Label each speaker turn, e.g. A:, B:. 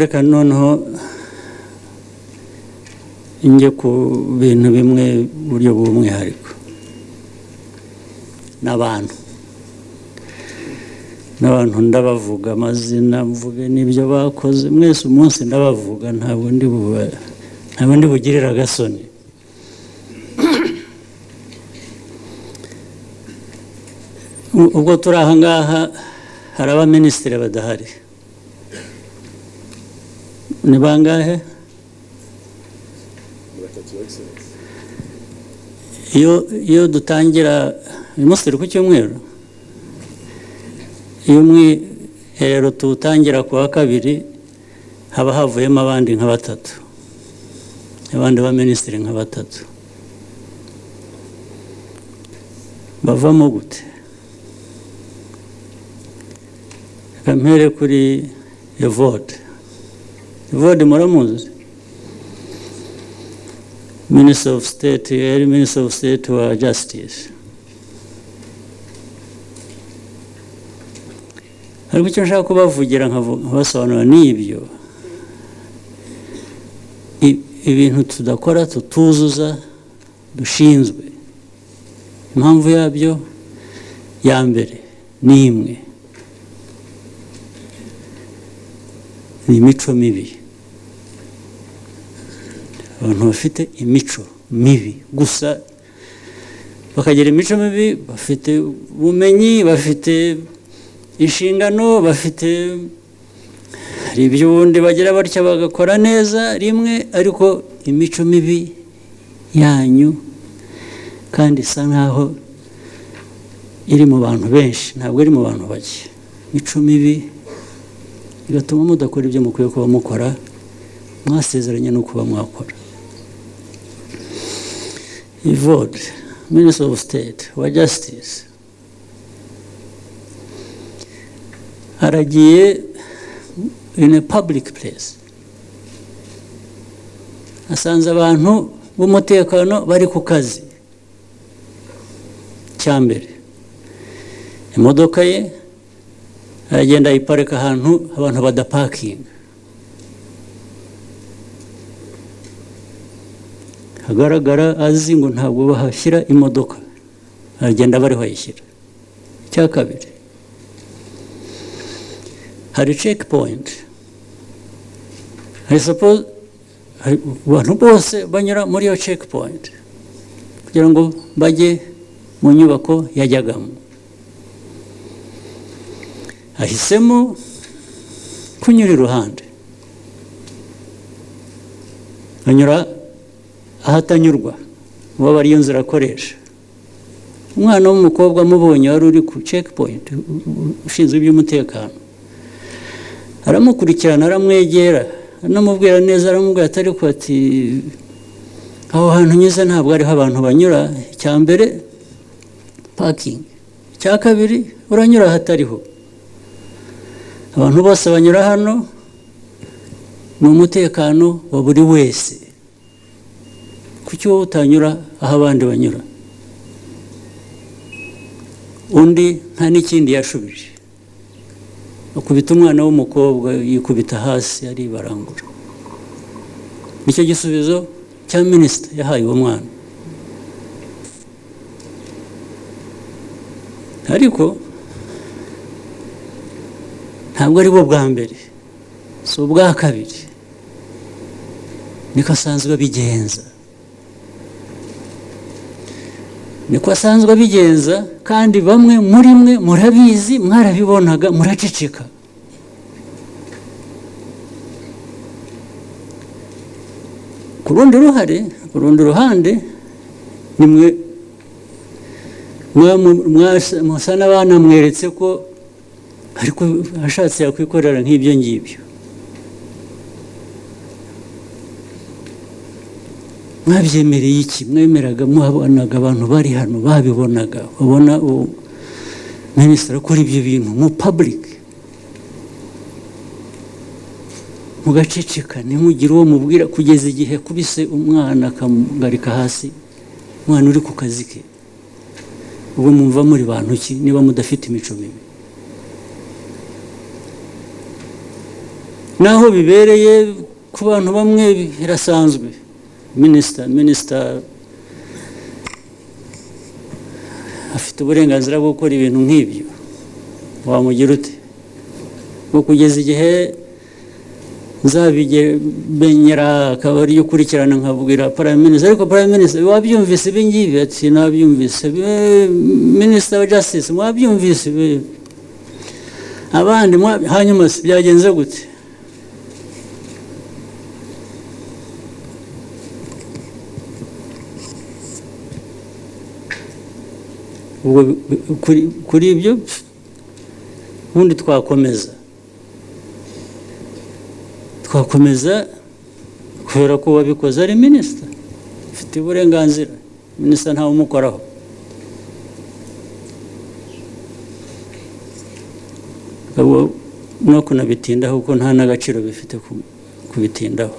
A: reka noneho inge ku bintu bimwe buryo bw'umwihariko n'abantu ndabavuga amazina mvuge n'ibyo bakoze mwese umunsi ndabavuga ntabwo ndi bugirira agasoni ubwo turi aha ngaha hari abaminisitiri badahari ni bangahe iyo dutangira uyu munsi turi ku cyumweru iyo umwiherero tuwutangira ku wa kabiri haba havuyemo abandi nka batatu abandi baminisitiri nka batatu bavamo gute reka mpere kuri Evode muramuzi Minister of State wa Justice ariko icyo nshaka kubavugira nkabasobanura n'ibyo ibintu tudakora tutuzuza dushinzwe impamvu yabyo ya mbere ni imwe ni imico mibi abantu bafite imico mibi gusa bakagira imico mibi bafite ubumenyi bafite inshingano bafite hari ibyo ubundi bagira batya bagakora neza rimwe ariko imico mibi yanyu kandi isa nkaho iri mu bantu benshi ntabwo iri mu bantu bake imico mibi bigatuma mudakora ibyo mukwiye kuba mukora mwasezeranye no kuba mwakora Evode Minister of State wa Justice aragiye in a public place asanze abantu b'umutekano bari ku kazi cyambere imodoka ye aragenda ayiparika ahantu abantu badapakinga hagaragara azi ngo ntabwo bahashyira imodoka aragenda bariho ayishyira icya kabiri hari checkpoint abantu bose banyura muri iyo checkpoint kugira ngo bajye mu nyubako yajyagamo ahisemo kunyura iruhande anyura ahatanyurwa uba ariyo nzira akoresha umwana w'umukobwa amubonye wari uri ku checkpoint ushinzwe iby'umutekano aramukurikirana aramwegera anamubwira neza aramubwira atari ko ati aho hantu nyuze ntabwo ariho abantu banyura icya mbere parking icya kabiri uranyura ahatariho abantu bose banyura hano ni umutekano wa buri wese kuki wowe utanyura aho abandi banyura undi nta n'ikindi yashubije akubita umwana w'umukobwa yikubita hasi aribarangura nicyo gisubizo cya minisita yahaye uwo mwana ariko ntabwo ari bwo bwa mbere si ubwa kabiri niko asanzwe abigenza kandi bamwe muri mwe murabizi mwarabibonaga muraceceka ku rundi ruhande nimwe musa n'abana mweretse ko ariko ashatse yakwikorera nk'ibyo ngibyo mwabyemereye iki mwemeraga muhabonaga abantu bari hano babibonaga babona minisitiri akora ibyo bintu mu public mugaceceka ntimugire uwo mubwira kugeza igihe kubise umwana akamugarika hasi umwana uri ku kazi ke ubwo mwumva muri bantu ki niba mudafite imico mibi naho bibereye ku bantu bamwe birasanzwe. Minisita afite uburenganzira bwo gukora ibintu nk'ibyo, wamugira ute? Bwo kugeza igihe nzabimenyera akaba ariyo ukurikirana nkabwira prime minister, ariko prime minister wabyumvise ibi ngibi? Ati nabyumvise. Minister wa justice mwabyumvise? Abandi hanyuma byagenze gute? Ubwo kuri ibyo ubundi twakomeza kubera ko wabikoze ari minisita, ufite uburenganzira. Minisita ntawe umukoraho. No kunabitindaho kuko nta n'agaciro bifite kubitindaho.